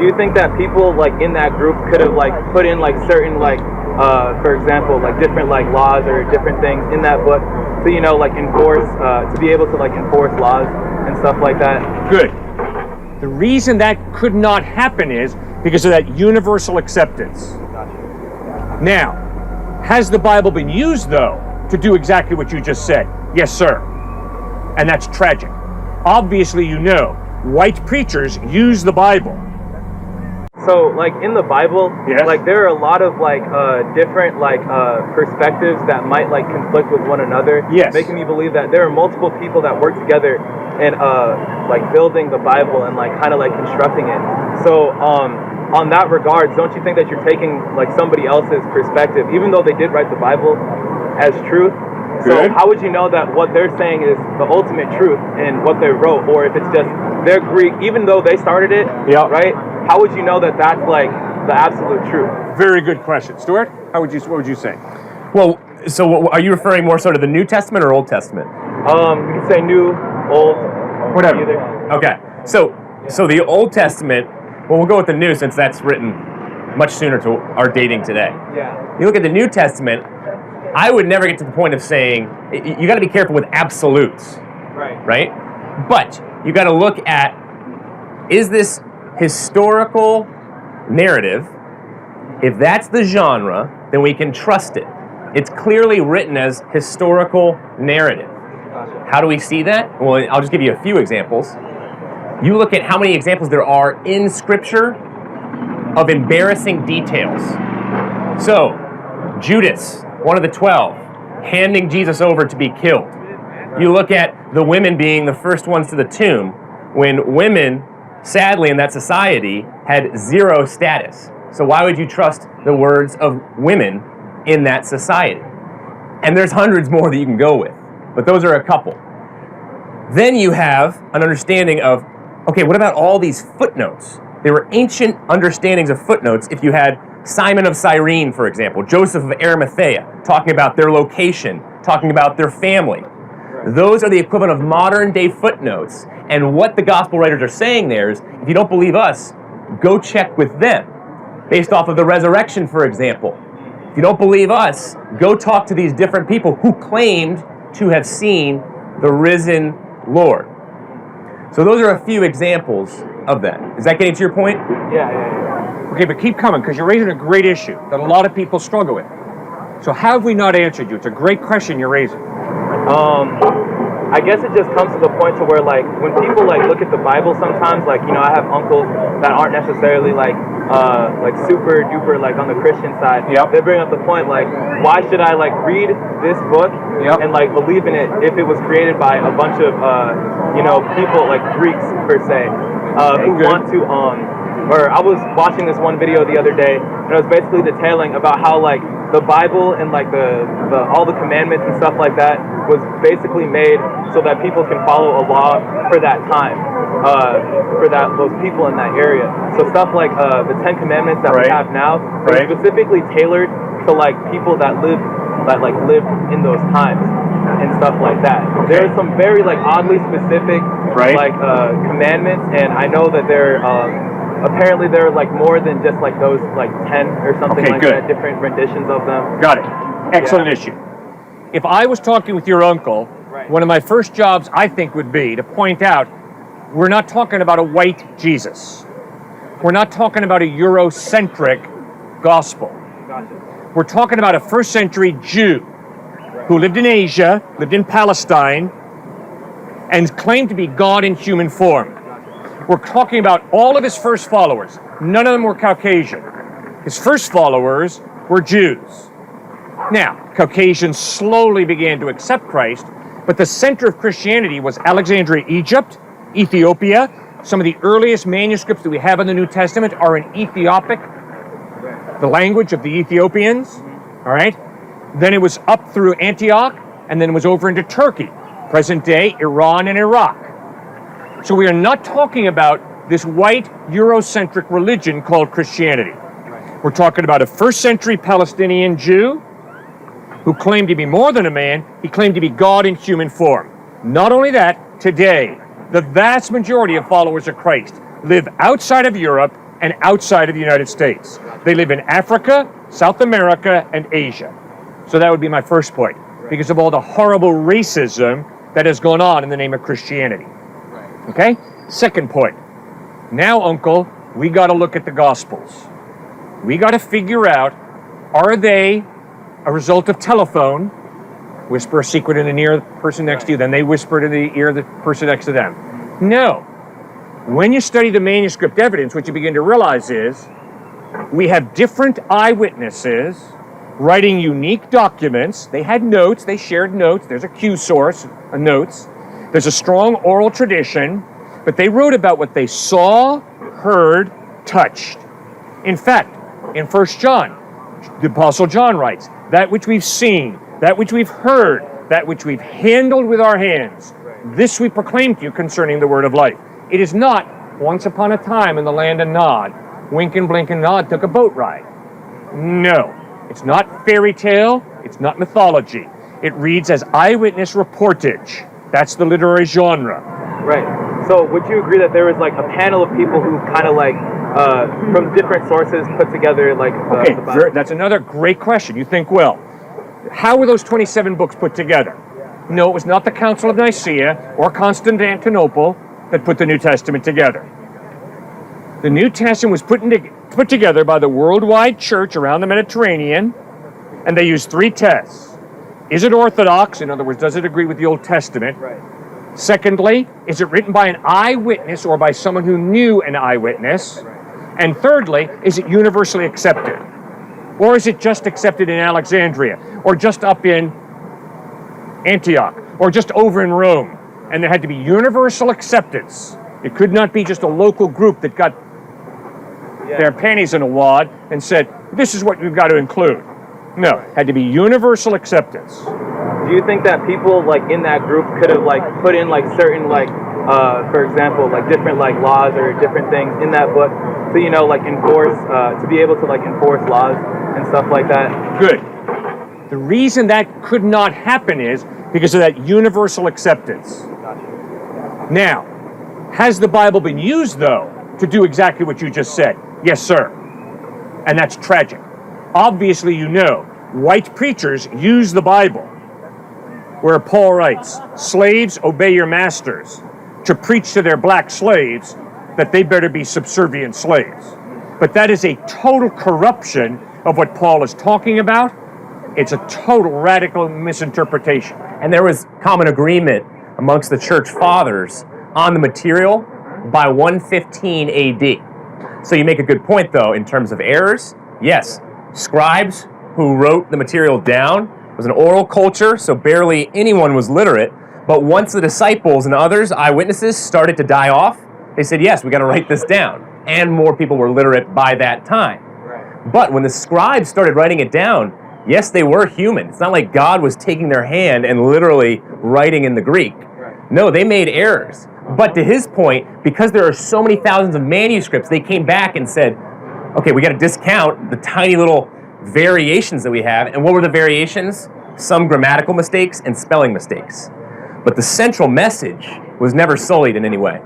do you think that people like in that group could have like put in like certain like for example like different like laws or different things in that book to, you know, like enforce to be able to like enforce laws and stuff like that? Good. The reason that could not happen is because of that universal acceptance. Gotcha. Now, has the Bible been used, though, to do exactly what you just said? Yes, sir. And that's tragic. Obviously, you know, white preachers use the Bible. So, like, in the Bible, yes, like, there are a lot of, like, different, like, perspectives that might, like, conflict with one another. Yes. Making me believe that there are multiple people that work together in, like, building the Bible and, like, kind of, like, constructing it. So, on that regard, don't you think that you're taking, like, somebody else's perspective, even though they did write the Bible as truth? So, how would you know that what they're saying is the ultimate truth in what they wrote, or if it's just their Greek, even though they started it, right? How would you know that that's like the absolute truth? Very good question. Stuart, what would you say? Well, so are you referring more so to the New Testament or Old Testament? You can say new, old, whatever. Either. Okay. So the Old Testament, well, we'll go with the New since that's written much sooner to our dating today. Yeah. You look at the New Testament, I would never get to the point of saying, you got to be careful with absolutes. Right. Right? But you got to look at, is this historical narrative? If that's the genre, then we can trust it. It's clearly written as historical narrative. How do we see that? Well, I'll just give you a few examples. You look at how many examples there are in Scripture of embarrassing details. So, Judas, one of the 12, handing Jesus over to be killed. You look at the women being the first ones to the tomb, when women, sadly in that society, had zero status. So why would you trust the words of women in that society? And there's hundreds more that you can go with, but those are a couple. Then you have an understanding of, okay, what about all these footnotes? There were ancient understandings of footnotes. If you had Simon of Cyrene, for example, Joseph of Arimathea, talking about their location, talking about their family. Those are the equivalent of modern day footnotes. And what the gospel writers are saying there is, if you don't believe us, go check with them. Based off of the resurrection, for example. If you don't believe us, go talk to these different people who claimed to have seen the risen Lord. So those are a few examples of that. Is that getting to your point? Yeah. Okay, but keep coming, because you're raising a great issue that a lot of people struggle with. So how have we not answered you? It's a great question you're raising. I guess it just comes to the point to where, like, when people, like, look at the Bible sometimes, like, you know, I have uncles that aren't necessarily, like super duper, like, on the Christian side. Yep. They bring up the point, like, why should I, like, read this book and, like, believe in it if it was created by a bunch of, you know, people, like, Greeks, per se, who want to, or I was watching this one video the other day, and it was basically detailing about how, like, the Bible and, like, the all the commandments and stuff like that was basically made so that people can follow a law for that time, for those people in that area. So stuff like the 10 Commandments that we have now are specifically tailored to, like, people that lived in those times and stuff like that. There are some very, like, oddly specific like commandments, and I know that they're apparently there are, like, more than just, like, those, like, 10 or something that, different renditions of them. Got it. Excellent issue. If I was talking with your uncle, one of my first jobs, I think, would be to point out, we're not talking about a white Jesus. We're not talking about a Eurocentric gospel. Gotcha. We're talking about a first century Jew who lived in Asia, lived in Palestine, and claimed to be God in human form. We're talking about all of his first followers. None of them were Caucasian. His first followers were Jews. Now, Caucasians slowly began to accept Christ, but the center of Christianity was Alexandria, Egypt, Ethiopia. Some of the earliest manuscripts that we have in the New Testament are in Ethiopic, the language of the Ethiopians, all right? Then it was up through Antioch, and then it was over into Turkey, present day Iran and Iraq. So we are not talking about this white Eurocentric religion called Christianity. We're talking about a first century Palestinian Jew who claimed to be more than a man. He claimed to be God in human form. Not only that, today, the vast majority of followers of Christ live outside of Europe and outside of the United States. They live in Africa, South America, and Asia. So that would be my first point, because of all the horrible racism that has gone on in the name of Christianity. Okay? Second point. Now, Uncle, we got to look at the Gospels. We got to figure out, are they a result of telephone? Whisper a secret in the ear of the person next to you, then they whisper it in the ear of the person next to them. No. When you study the manuscript evidence, what you begin to realize is we have different eyewitnesses writing unique documents. They had notes, they shared notes. There's a Q source, notes. There's a strong oral tradition, but they wrote about what they saw, heard, touched. In fact, in 1 John, the Apostle John writes, that which we've seen, that which we've heard, that which we've handled with our hands, this we proclaim to you concerning the word of life. It is not once upon a time in the land of Nod, wink and blink and nod took a boat ride. No, it's not fairy tale, it's not mythology. It reads as eyewitness reportage. That's the literary genre. Right. So would you agree that there was like a panel of people who kind of like from different sources put together like okay, that's another great question. You think, well, how were those 27 books put together? No, it was not the Council of Nicaea or Constantinople that put the New Testament together. The New Testament was put together by the worldwide church around the Mediterranean, and they used 3 tests. Is it orthodox? In other words, does it agree with the Old Testament? Right. Secondly, is it written by an eyewitness or by someone who knew an eyewitness? And thirdly, is it universally accepted? Or is it just accepted in Alexandria, or just up in Antioch, or just over in Rome? And there had to be universal acceptance. It could not be just a local group that got their panties in a wad and said, this is what we've got to include. No, it had to be universal acceptance. Do you think that people like in that group could have like put in like certain like for example like different like laws or different things in that book to, you know, like enforce to be able to like enforce laws and stuff like that? Good. The reason that could not happen is because of that universal acceptance. Gotcha. Now, has the Bible been used though to do exactly what you just said? Yes, sir. And that's tragic. Obviously, you know, white preachers use the Bible, where Paul writes, slaves, obey your masters, to preach to their black slaves that they better be subservient slaves. But that is a total corruption of what Paul is talking about. It's a total radical misinterpretation. And there was common agreement amongst the church fathers on the material by 115 AD. So you make a good point, though, in terms of errors. Yes, scribes who wrote the material down was an oral culture, so barely anyone was literate. But once the disciples and others, eyewitnesses, started to die off, they said, yes, we got to write this down. And more people were literate by that time. Right. But when the scribes started writing it down, yes, they were human. It's not like God was taking their hand and literally writing in the Greek. Right. No, they made errors. But to his point, because there are so many thousands of manuscripts, they came back and said, okay, we got to discount the tiny little variations that we have. And what were the variations? Some grammatical mistakes and spelling mistakes. But the central message was never sullied in any way.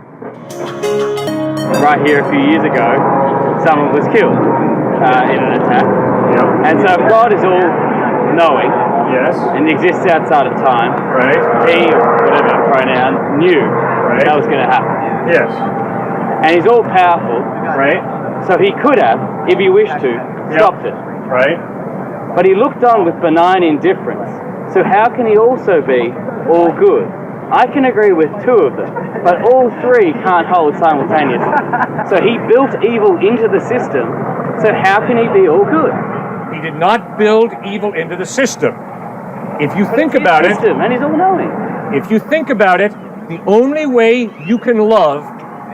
Right here a few years ago, someone was killed in an attack. Yep. And so God is all knowing Yes. and exists outside of time. Right. He, whatever pronoun, knew that was going to happen. Yes. And he's all powerful, Right. so he could have, if he wished to, stopped it. Right. But he looked on with benign indifference. So how can he also be all good? I can agree with 2 of them, but all 3 can't hold simultaneously. So he built evil into the system, so how can he be all good? He did not build evil into the system. If you think It's his about it, system, and he's all knowing. if you think about it, the only way you can love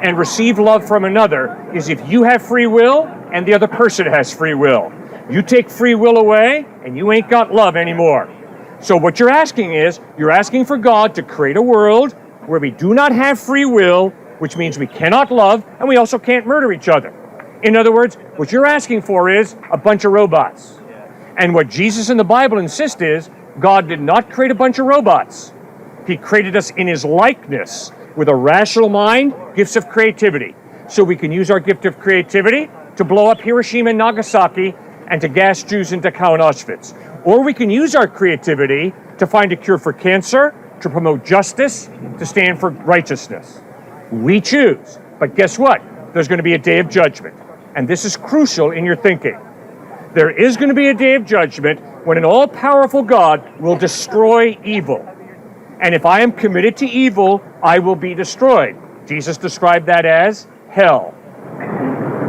and receive love from another is if you have free will and the other person has free will. You take free will away and you ain't got love anymore. So what you're asking is, you're asking for God to create a world where we do not have free will, which means we cannot love and we also can't murder each other. In other words, what you're asking for is a bunch of robots. And what Jesus and the Bible insist is, God did not create a bunch of robots. He created us in his likeness with a rational mind, gifts of creativity. so we can use our gift of creativity to blow up Hiroshima and Nagasaki and to gas Jews into Dachau and Auschwitz. Or we can use our creativity to find a cure for cancer, to promote justice, to stand for righteousness. We choose. But guess what? There's going to be a day of judgment. And this is crucial in your thinking. There is going to be a day of judgment when an all-powerful God will destroy evil. And if I am committed to evil, I will be destroyed. Jesus described that as hell.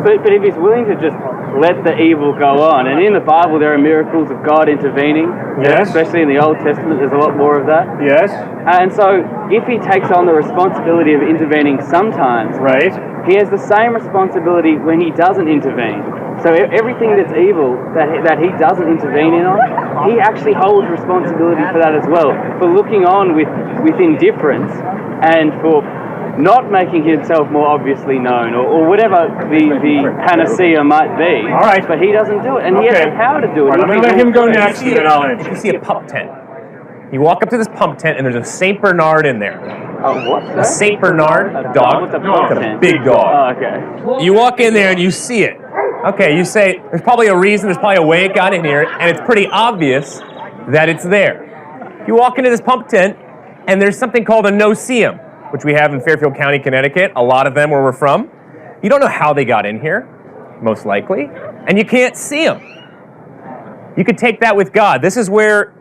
But if he's willing to just let the evil go on, and in the Bible there are miracles of God intervening, yes, especially in the Old Testament, there's a lot more of that. Yes. And so if he takes on the responsibility of intervening sometimes, right, he has the same responsibility when he doesn't intervene. So everything that's evil that he doesn't intervene in on, he actually holds responsibility for that as well, for looking on with indifference and for not making himself more obviously known, or whatever the panacea might be. All right. But he doesn't do it, and he has the power to do it. Right, I'm going to let him go next, and then I'll answer. You see a pump tent. You walk up to this pump tent, and there's a St. Bernard in there. Oh, what? A St. Bernard dog. What's a pump It's a tent? big dog. Oh, okay. You walk in there, and you see it. Okay, you say, there's probably a reason, there's probably a way it got in here, and it's pretty obvious that it's there. You walk into this pump tent, and there's something called a no-see-em, which we have in Fairfield County, Connecticut, a lot of them where we're from. You don't know how they got in here, most likely, and you can't see them. You could take that with God. This is where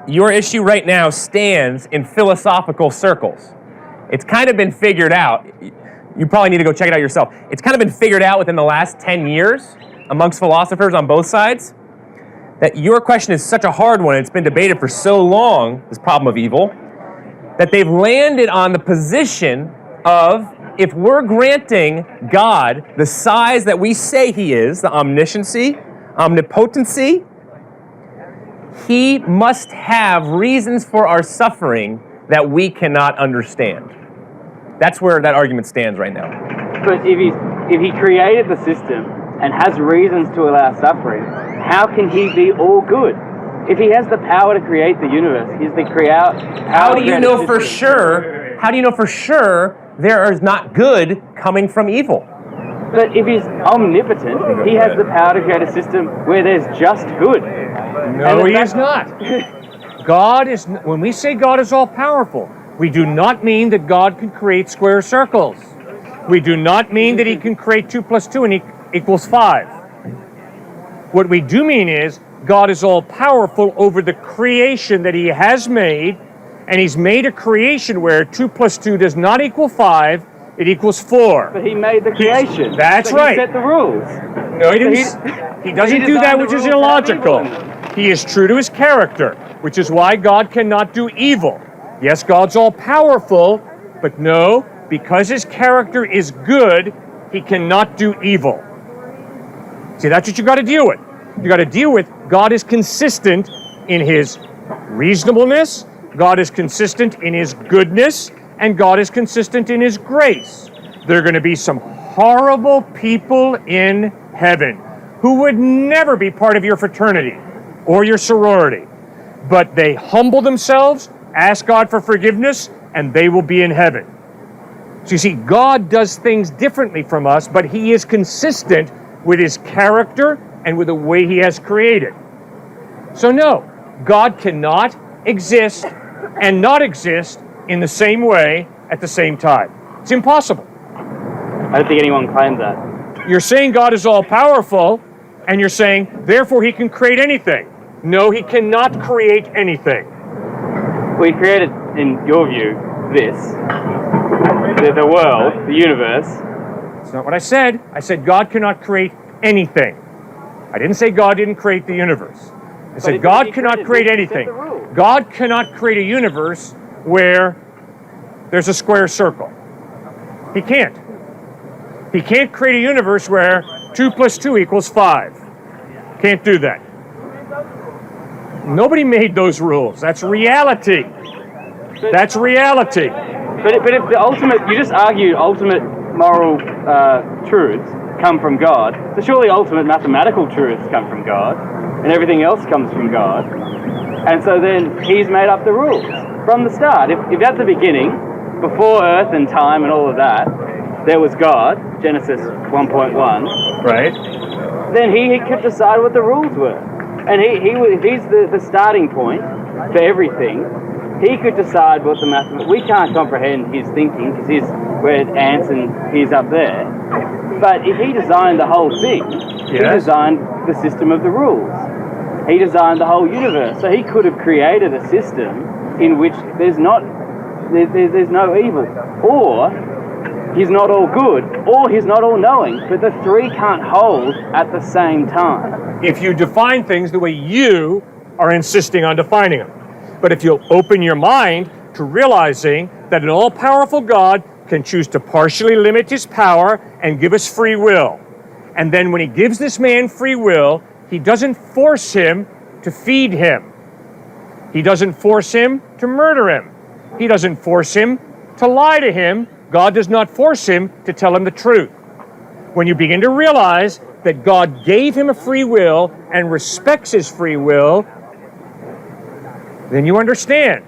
your issue right now stands in philosophical circles. It's kind of been figured out. You probably need to go check it out yourself. It's kind of been figured out within the last 10 years amongst philosophers on both sides that your question is such a hard one, it's been debated for so long, this problem of evil, that they've landed on the position of, if we're granting God the size that we say he is, the omnisciency, omnipotency, he must have reasons for our suffering that we cannot understand. That's where that argument stands right now. But if he created the system and has reasons to allow suffering, how can he be all good? If he has the power to create the universe, he's the creator. How do you know for sure? How do you know for sure there is not good coming from evil? But if he's omnipotent, he has the power to create a system where there's just good. No, he is not. God is. When we say God is all powerful, we do not mean that God can create square circles. We do not mean that he can create 2 + 2 equals 5. What we do mean is God is all powerful over the creation that he has made, and he's made a creation where 2 + 2 does not equal 5, it equals 4. But he made the creation. That's so right. He set the rules. No, he didn't. He doesn't do that, which is illogical. He is true to his character, which is why God cannot do evil. Yes, God's all powerful, but no, because his character is good, he cannot do evil. See, that's what you got to deal with. You got to deal with God is consistent in his reasonableness, God is consistent in his goodness, and God is consistent in his grace. There are going to be some horrible people in heaven who would never be part of your fraternity or your sorority, but they humble themselves, ask God for forgiveness, and they will be in heaven. So you see, God does things differently from us, but he is consistent with his character and with the way he has created. So no, God cannot exist and not exist in the same way at the same time. It's impossible. I don't think anyone claimed that. You're saying God is all powerful, and you're saying, therefore he can create anything. No, he cannot create anything. We created, in your view, the world, the universe. That's not what I said. I said God cannot create anything. I didn't say God didn't create the universe. I said God cannot create anything. God cannot create a universe where there's a square circle. He can't. He can't create a universe where 2 + 2 equals 5. Can't do that. Nobody made those rules. That's reality. That's reality. But if the ultimate, you just argued ultimate moral truths come from God, so surely ultimate mathematical truths come from God, and everything else comes from God. And so then he's made up the rules from the start. If at the beginning, before earth and time and all of that, there was God, Genesis 1.1, Right. then he could decide what the rules were. And if he's the starting point for everything, he could decide what the mathematics. We can't comprehend his thinking because we're ants and he's up there. But if he designed the whole thing, he designed the system of the rules. He designed the whole universe. So he could have created a system in which there's no evil, or he's not all good, or he's not all knowing. But the three can't hold at the same time. If you define things the way you are insisting on defining them. But if you'll open your mind to realizing that an all-powerful God can choose to partially limit his power and give us free will. And then when he gives this man free will, he doesn't force him to feed him. He doesn't force him to murder him. He doesn't force him to lie to him. God does not force him to tell him the truth. When you begin to realize that God gave him a free will and respects his free will, then you understand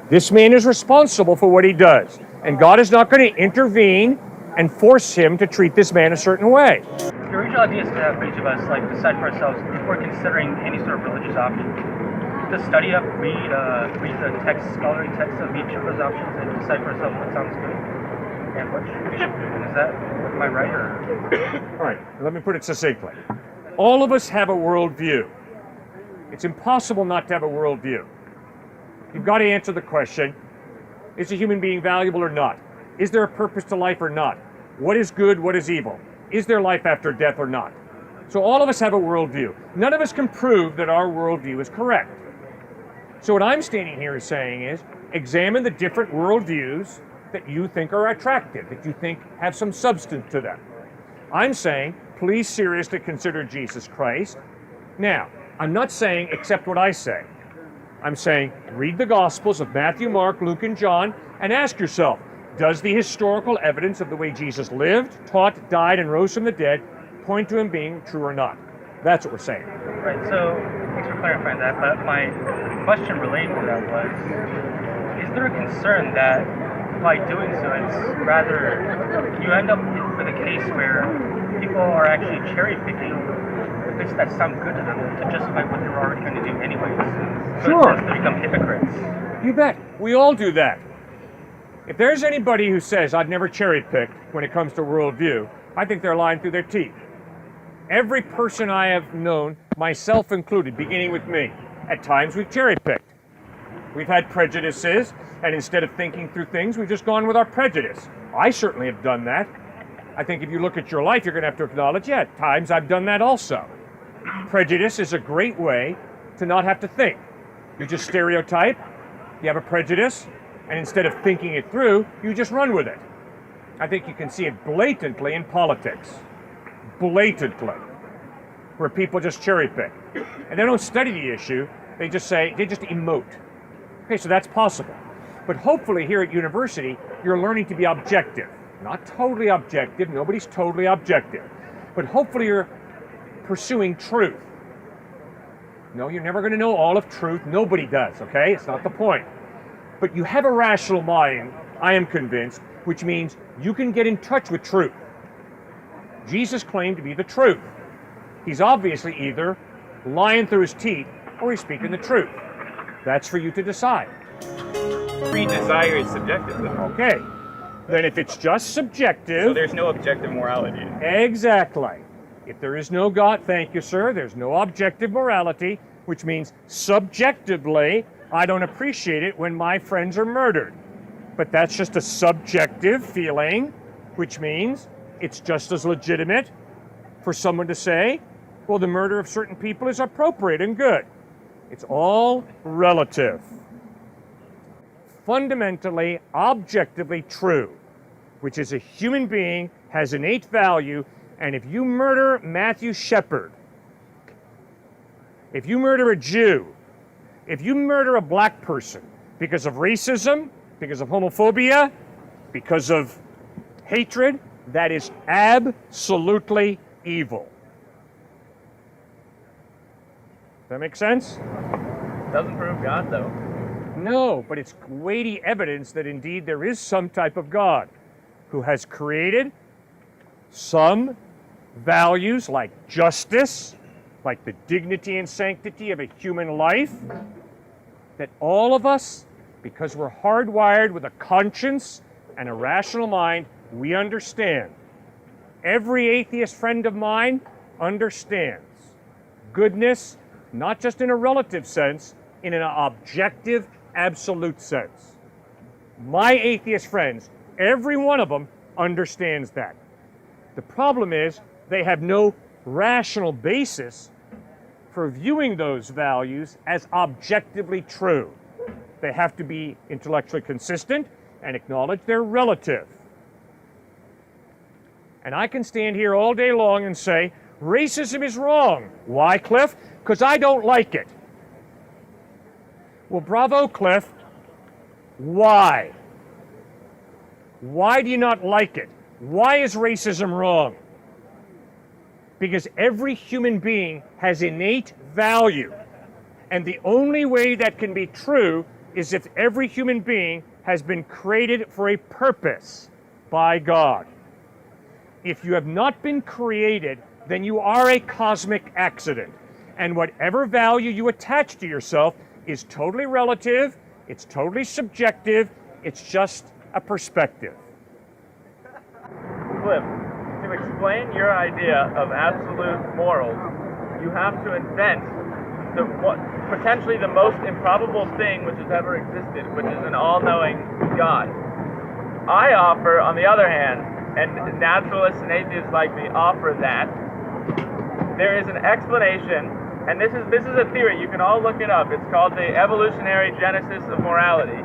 this man is responsible for what he does. And God is not going to intervene and force him to treat this man a certain way. The original idea is to have each of us decide for ourselves before considering any sort of religious option. To study up, read the text, scholarly text of each of those options, and decide for ourselves what sounds good and what we should do. Is that, am I right? Or? All right, let me put it succinctly. All of us have a worldview. It's impossible not to have a worldview. You've got to answer the question, is a human being valuable or not? Is there a purpose to life or not? What is good, what is evil? Is there life after death or not? So all of us have a worldview. None of us can prove that our worldview is correct. So what I'm standing here saying is, examine the different worldviews that you think are attractive, that you think have some substance to them. I'm saying, please seriously consider Jesus Christ. Now, I'm not saying accept what I say. I'm saying read the Gospels of Matthew, Mark, Luke, and John, and ask yourself, does the historical evidence of the way Jesus lived, taught, died, and rose from the dead point to him being true or not? That's what we're saying. Right, so thanks for clarifying that, but my question related to that was, is there a concern that by doing so, it's rather, you end up with a case where people are actually cherry-picking bits that sound good to them to justify what they were already going to do anyways. So Sure. they become hypocrites. You bet. We all do that. If there's anybody who says, I've never cherry-picked when it comes to worldview, I think they're lying through their teeth. Every person I have known, myself included, beginning with me, at times we've cherry-picked. We've had prejudices, and instead of thinking through things, we've just gone with our prejudice. I certainly have done that. I think if you look at your life, you're going to have to acknowledge, yeah, at times I've done that also. Prejudice is a great way to not have to think. You just stereotype, you have a prejudice, and instead of thinking it through, you just run with it. I think you can see it blatantly in politics. Blatantly. Where people just cherry pick. And they don't study the issue, they just emote. Okay, so that's possible. But hopefully here at university, you're learning to be objective. Not totally objective, nobody's totally objective. But hopefully you're pursuing truth. No, you're never going to know all of truth. Nobody does, okay? It's not the point. But you have a rational mind, I am convinced, which means you can get in touch with truth. Jesus claimed to be the truth. He's obviously either lying through his teeth or he's speaking the truth. That's for you to decide. Free desire is subjective, though. Okay. Then if it's just subjective... So there's no objective morality. Exactly. If there is no God, thank you, sir, there's no objective morality, which means subjectively, I don't appreciate it when my friends are murdered. But that's just a subjective feeling, which means it's just as legitimate for someone to say, well, the murder of certain people is appropriate and good. It's all relative. Fundamentally, objectively true, which is a human being has innate value, and if you murder Matthew Shepard, if you murder a Jew, if you murder a black person because of racism, because of homophobia, because of hatred, that is absolutely evil. Does that make sense? Doesn't prove God, though. No, but it's weighty evidence that indeed there is some type of God who has created some values like justice, like the dignity and sanctity of a human life, that all of us, because we're hardwired with a conscience and a rational mind, we understand. Every atheist friend of mine understands goodness, not just in a relative sense, in an objective, absolute sense. My atheist friends, every one of them understands that. The problem is they have no rational basis for viewing those values as objectively true. They have to be intellectually consistent and acknowledge they're relative. And I can stand here all day long and say, racism is wrong. Why, Cliff? Because I don't like it. Well, bravo, Cliff. Why? Why do you not like it? Why is racism wrong? Because every human being has innate value. And the only way that can be true is if every human being has been created for a purpose by God. If you have not been created, then you are a cosmic accident. And whatever value you attach to yourself is totally relative, it's totally subjective, it's just a perspective. Cliff, to explain your idea of absolute morals, you have to invent potentially the most improbable thing which has ever existed, which is an all-knowing God. I offer, on the other hand, and naturalists and atheists like me offer that, there is an explanation, and this is a theory, you can all look it up, it's called the evolutionary genesis of morality,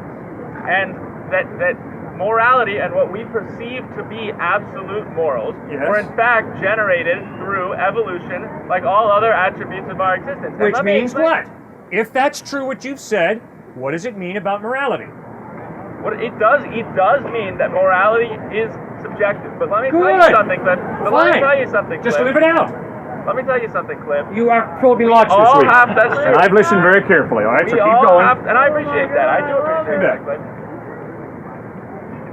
and that morality and what we perceive to be absolute morals were in fact generated through evolution like all other attributes of our existence. Which means what? If that's true what you've said, what does it mean about morality? What it does mean that morality is subjective. But let me tell you something, Cliff. Let me tell you something, Cliff. Just live it out. Let me tell you something, Cliff. You are probing lots this week. That's true. And I've listened very carefully, all right? So keep going. And I appreciate that. I do appreciate that, Cliff.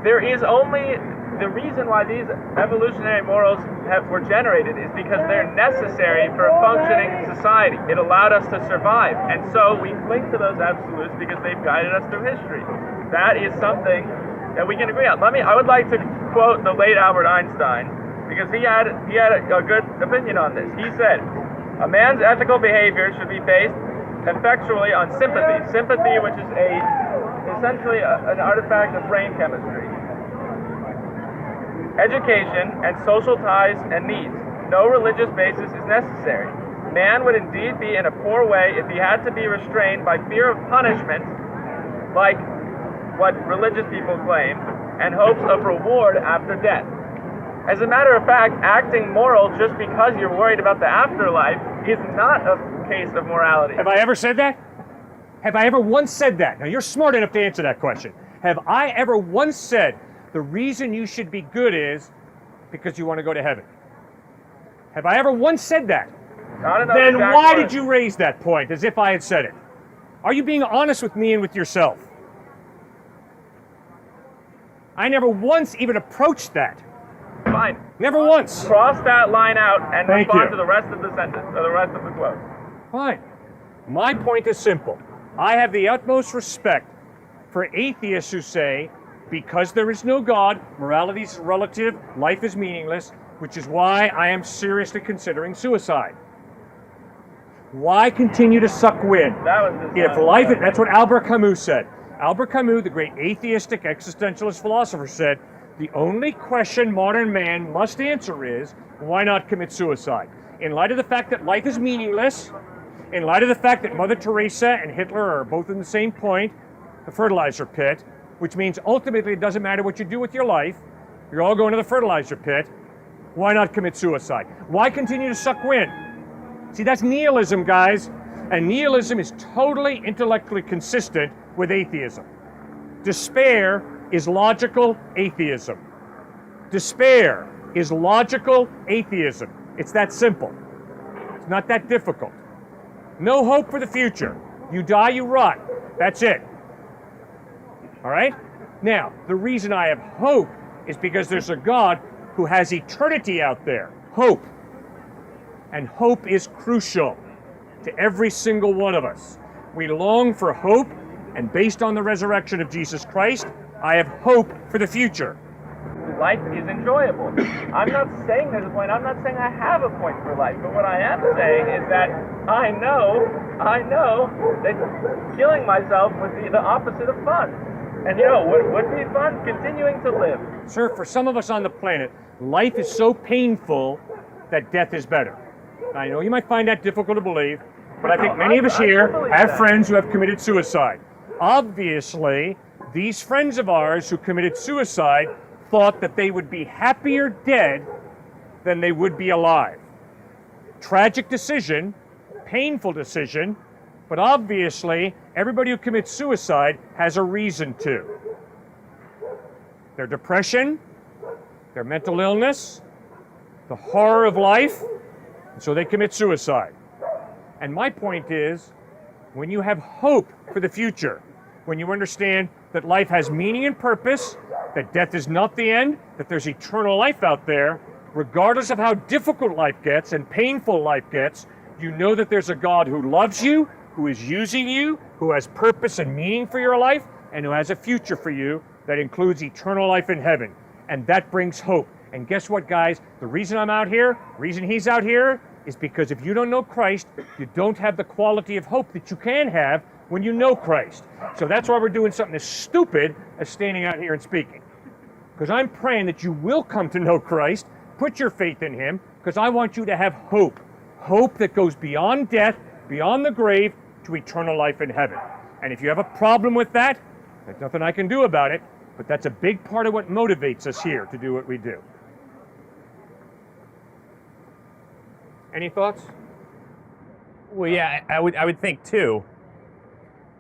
There is only the reason why these evolutionary morals were generated is because they're necessary for a functioning society. It allowed us to survive, and so we cling to those absolutes because they've guided us through history. That is something that we can agree on. I would like to quote the late Albert Einstein because he had a good opinion on this. He said, "A man's ethical behavior should be based effectually on sympathy. Sympathy, which is essentially an artifact of brain chemistry. Education and social ties and needs. No religious basis is necessary. Man would indeed be in a poor way if he had to be restrained by fear of punishment, like what religious people claim, and hopes of reward after death. As a matter of fact, acting moral just because you're worried about the afterlife is not a case of morality." Have I ever said that? Have I ever once said that? Now, you're smart enough to answer that question. Have I ever once said the reason you should be good is because you want to go to heaven? Have I ever once said that? Then why did you raise that point as if I had said it? Are you being honest with me and with yourself? I never once even approached that. Fine. Never once. Cross that line out and Thank respond you. to the rest of the sentence, or the rest of the quote. Fine. My point is simple. I have the utmost respect for atheists who say, because there is no God, morality is relative, life is meaningless, which is why I am seriously considering suicide. Why continue to suck wind? That's what Albert Camus said. Albert Camus, the great atheistic existentialist philosopher, said, the only question modern man must answer is, why not commit suicide? In light of the fact that life is meaningless, in light of the fact that Mother Teresa and Hitler are both in the same point, the fertilizer pit, which means ultimately it doesn't matter what you do with your life, you're all going to the fertilizer pit, why not commit suicide? Why continue to suck wind? See, that's nihilism, guys, and nihilism is totally intellectually consistent with atheism. Despair is logical atheism. Despair is logical atheism. It's that simple. It's not that difficult. No hope for the future. You die, you rot. That's it. All right? Now, the reason I have hope is because there's a God who has eternity out there. Hope. And hope is crucial to every single one of us. We long for hope, and based on the resurrection of Jesus Christ, I have hope for the future. Life is enjoyable. I'm not saying there's a point. I'm not saying I have a point for life. But what I am saying is that I know that killing myself would be the opposite of fun. And what would be fun? Continuing to live. Sir, for some of us on the planet, life is so painful that death is better. I know you might find that difficult to believe, but I think many of us here have friends who have committed suicide. Obviously, these friends of ours who committed suicide thought that they would be happier dead than they would be alive. Tragic decision, painful decision, but obviously everybody who commits suicide has a reason to. Their depression, their mental illness, the horror of life, and so they commit suicide. And my point is, when you have hope for the future, when you understand that life has meaning and purpose, that death is not the end, that there's eternal life out there, regardless of how difficult life gets and painful life gets, you know that there's a God who loves you, who is using you, who has purpose and meaning for your life, and who has a future for you that includes eternal life in heaven. And that brings hope. And guess what, guys? The reason I'm out here, the reason he's out here, is because if you don't know Christ, you don't have the quality of hope that you can have when you know Christ. So that's why we're doing something as stupid as standing out here and speaking. Because I'm praying that you will come to know Christ, put your faith in him, because I want you to have hope. Hope that goes beyond death, beyond the grave, to eternal life in heaven. And if you have a problem with that, there's nothing I can do about it, but that's a big part of what motivates us here to do what we do. Any thoughts? Well, yeah, I would think too,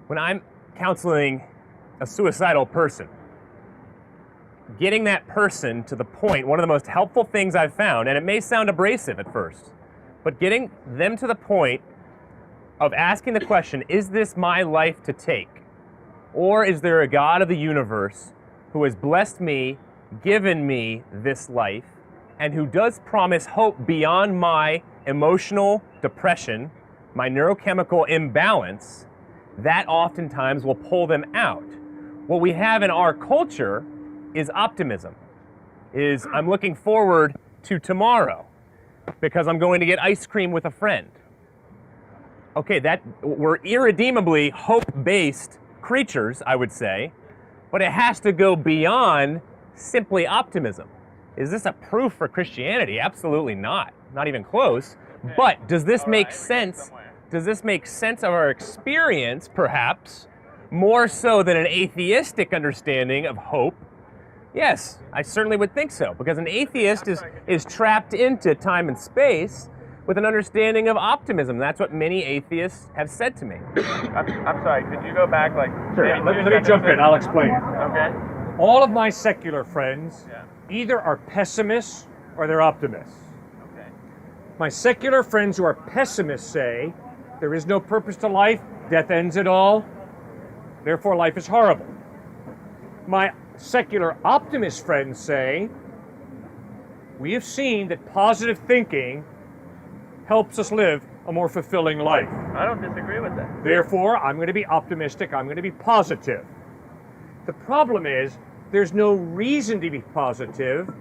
when I'm counseling a suicidal person, getting that person to the point, one of the most helpful things I've found, and it may sound abrasive at first, but getting them to the point of asking the question, is this my life to take? Or is there a God of the universe who has blessed me, given me this life, and who does promise hope beyond my emotional depression, my neurochemical imbalance, that oftentimes will pull them out. What we have in our culture is optimism, is I'm looking forward to tomorrow because I'm going to get ice cream with a friend. Okay, that we're irredeemably hope-based creatures, I would say, but it has to go beyond simply optimism. Is this a proof for Christianity? Absolutely not. Not even close. But does this make sense? Does this make sense of our experience, perhaps, more so than an atheistic understanding of hope? Yes, I certainly would think so, because an atheist is trapped into time and space with an understanding of optimism. That's what many atheists have said to me. I'm sorry, could you go back Sure, let me jump in, I'll explain it. Okay. All of my secular friends either are pessimists or they're optimists. Okay. My secular friends who are pessimists say there is no purpose to life, death ends it all, therefore life is horrible. My secular optimist friends say we have seen that positive thinking helps us live a more fulfilling life. I don't disagree with that. Therefore, I'm going to be optimistic, I'm going to be positive. The problem is, there's no reason to be positive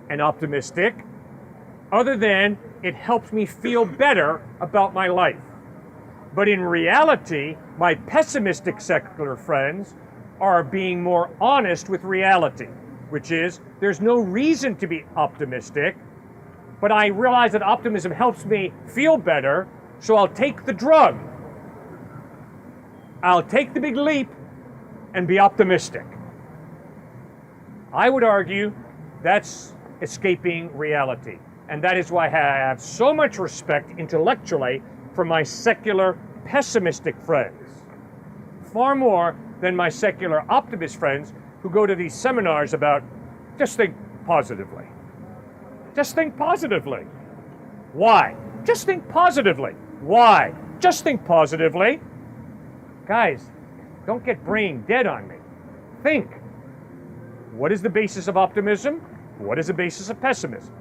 and optimistic other than it helps me feel better about my life. But in reality, my pessimistic secular friends are being more honest with reality, which is there's no reason to be optimistic, but I realize that optimism helps me feel better, so I'll take the drug. I'll take the big leap and be optimistic. I would argue that's escaping reality. And that is why I have so much respect intellectually for my secular pessimistic friends. Far more than my secular optimist friends who go to these seminars about just think positively. Just think positively. Why? Just think positively. Why? Just think positively. Guys, don't get brain dead on me. Think. What is the basis of optimism? What is the basis of pessimism?